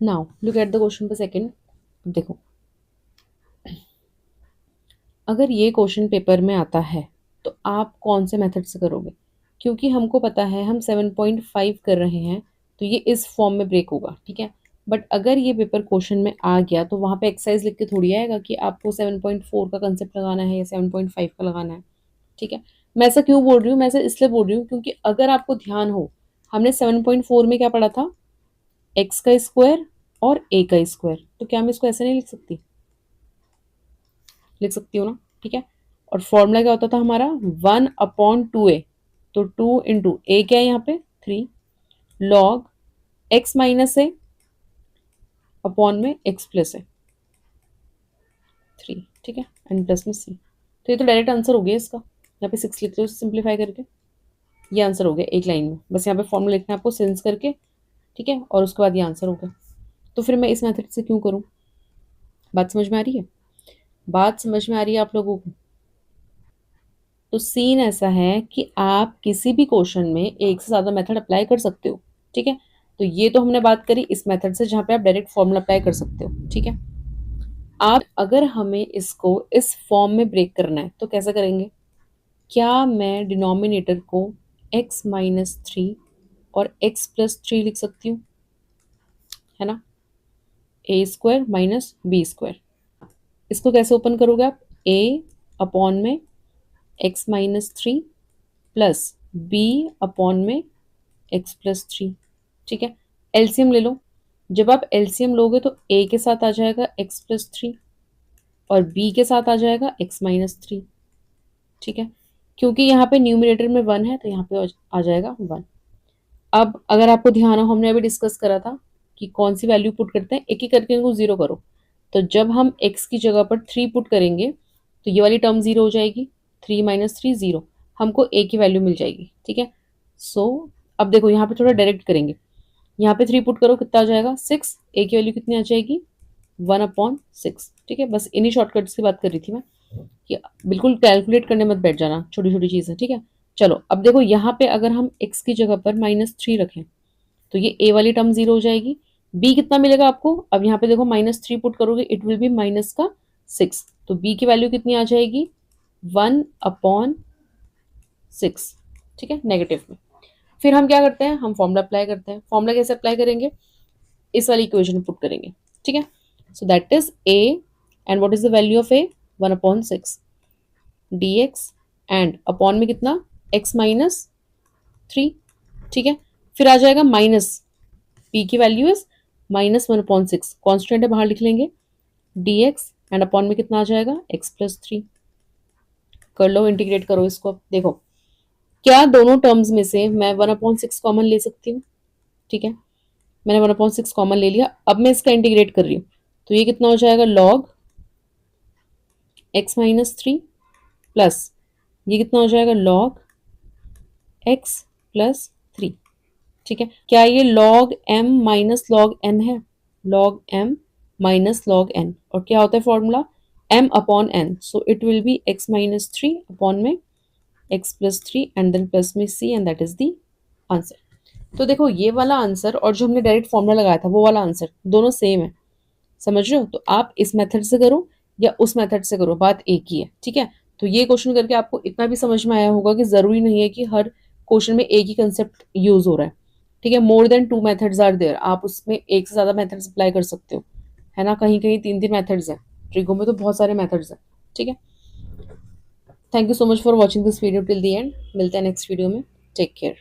Now look at the question पर second. देखो, अगर ये क्वेश्चन पेपर में आता है तो आप कौन से मेथड से करोगे? क्योंकि हमको पता है हम 7.5 कर रहे हैं, तो ये इस फॉर्म में ब्रेक होगा, ठीक है। बट अगर ये पेपर क्वेश्चन में आ गया तो वहाँ पे एक्सरसाइज लिख के थोड़ी आएगा कि आपको 7.4 का कंसेप्ट लगाना है या 7.5 का लगाना है, ठीक है। मैं ऐसा क्यों बोल रही हूँ? मैं ऐसा इसलिए बोल रही हूँ क्योंकि अगर आपको ध्यान हो, हमने 7.4 में क्या पढ़ा था? एक्स का स्क्वायर और ए का स्क्वायर। तो क्या मैं इसको ऐसे नहीं लिख सकती? लिख सकती हूँ ना, ठीक है। और फॉर्मूला क्या होता था हमारा? 1/2a। तो 2 × a क्या है यहाँ पे? 3 log x माइनस ए अपॉन में x प्लस है 3, ठीक है, एंड प्लस में c। तो ये तो डायरेक्ट आंसर हो गया इसका। यहाँ पे 6 लिख लो सिंप्लीफाई करके, ये आंसर हो गया एक लाइन में। बस यहाँ पे फॉर्मूला लिखना है आपको सेंस करके, ठीक है, और उसके बाद ये आंसर हो गया। तो फिर मैं इस मेथड से क्यों करूँ? बात समझ में आ रही है? बात समझ में आ रही है आप लोगों को? तो सीन ऐसा है कि आप किसी भी क्वेश्चन में एक से ज़्यादा मेथड अप्लाई कर सकते हो, ठीक है। तो ये तो हमने बात करी इस मेथड से जहाँ पे आप डायरेक्ट फॉर्मूला अप्लाई कर सकते हो, ठीक है। आप अगर हमें इसको इस फॉर्म में ब्रेक करना है तो कैसे करेंगे? क्या मैं डिनोमिनेटर को x माइनस 3 और x प्लस 3 लिख सकती हूँ? है ना, ए स्क्वायर माइनस बी स्क्वायर। इसको कैसे ओपन करोगे आप? a अपॉन में x minus 3 plus b upon में x प्लस 3, ठीक है। एलसीएम ले लो। जब आप एलसीएम लोगे तो a के साथ आ जाएगा x प्लस 3 और b के साथ आ जाएगा x माइनस 3, ठीक है। क्योंकि यहाँ पे न्यूमिनेटर में 1 है तो यहाँ पे आ जाएगा 1। अब अगर आपको ध्यान हो, हमने अभी डिस्कस करा था कि कौन सी वैल्यू पुट करते हैं, एक एक करके इनको 0 करो। तो जब हम x की जगह पर 3 पुट करेंगे तो ये वाली टर्म 0 हो जाएगी, 3 माइनस 3 0, हमको a की वैल्यू मिल जाएगी, ठीक है। सो अब देखो यहाँ पे थोड़ा डायरेक्ट करेंगे। यहाँ पे 3 पुट करो, कितना आ जाएगा? 6। a की वैल्यू कितनी आ जाएगी? 1/6, ठीक है। बस इन्हीं शॉर्टकट्स की बात कर रही थी मैं कि बिल्कुल कैलकुलेट करने मत बैठ जाना छोटी छोटी चीज़ें, ठीक है। चलो अब देखो यहाँ पे अगर हम x की जगह पर -3 रखें तो ये a वाली टर्म 0 हो जाएगी। b कितना मिलेगा आपको? अब यहाँ पे देखो -3 पुट करोगे, इट विल बी माइनस का 6, तो b की वैल्यू कितनी आ जाएगी? 1/6, ठीक है, नेगेटिव में। फिर हम क्या करते हैं? हम फॉर्मूला अप्लाई करते हैं। फॉर्मूला कैसे अप्लाई करेंगे? इस वाली इक्वेशन पुट करेंगे, ठीक है। So that is a and what is the value of a? 1/6 dx and upon में कितना? x माइनस 3, ठीक है। फिर आ जाएगा माइनस, p की वैल्यू इज -1/6, कॉन्स्टेंट है बाहर लिख लेंगे, dx एंड अपॉन में कितना आ जाएगा? x plus 3। कर लो, इंटीग्रेट करो इसको। अब देखो, क्या दोनों टर्म्स में से मैं 1/6 कॉमन ले सकती हूँ? ठीक है, मैंने 1/6 कॉमन ले लिया। अब मैं इसका इंटीग्रेट कर रही हूँ तो ये कितना हो जाएगा? log x माइनस 3 प्लस ये कितना हो जाएगा? log x प्लस 3, ठीक है। क्या ये log m minus log n है? log m minus log n, और क्या होता है formula? m upon n, so it will be x minus 3 upon में x plus 3 and then plus में c and that is the answer. तो देखो ये वाला आंसर और जो हमने डायरेक्ट फॉर्मूला लगाया था वो वाला आंसर दोनों सेम है, समझ रहे हो? तो आप इस मेथड से करो या उस मेथड से करो, बात एक ही है, ठीक है। तो ये क्वेश्चन करके आपको इतना भी समझ में आया होगा कि जरूरी नहीं है कि हर क्वेश्चन में एक ही कंसेप्ट यूज हो रहा है, ठीक है। More than 2 methods are there, आप उसमें एक से ज्यादा मेथड्स अप्लाई कर सकते हो, है ना। कहीं कहीं 3 3 मेथड्स हैं, ट्रिगो में तो बहुत सारे मेथड्स हैं, ठीक है। Thank you so much for watching this video till the end. मिलते हैं नेक्स्ट वीडियो में। Take care.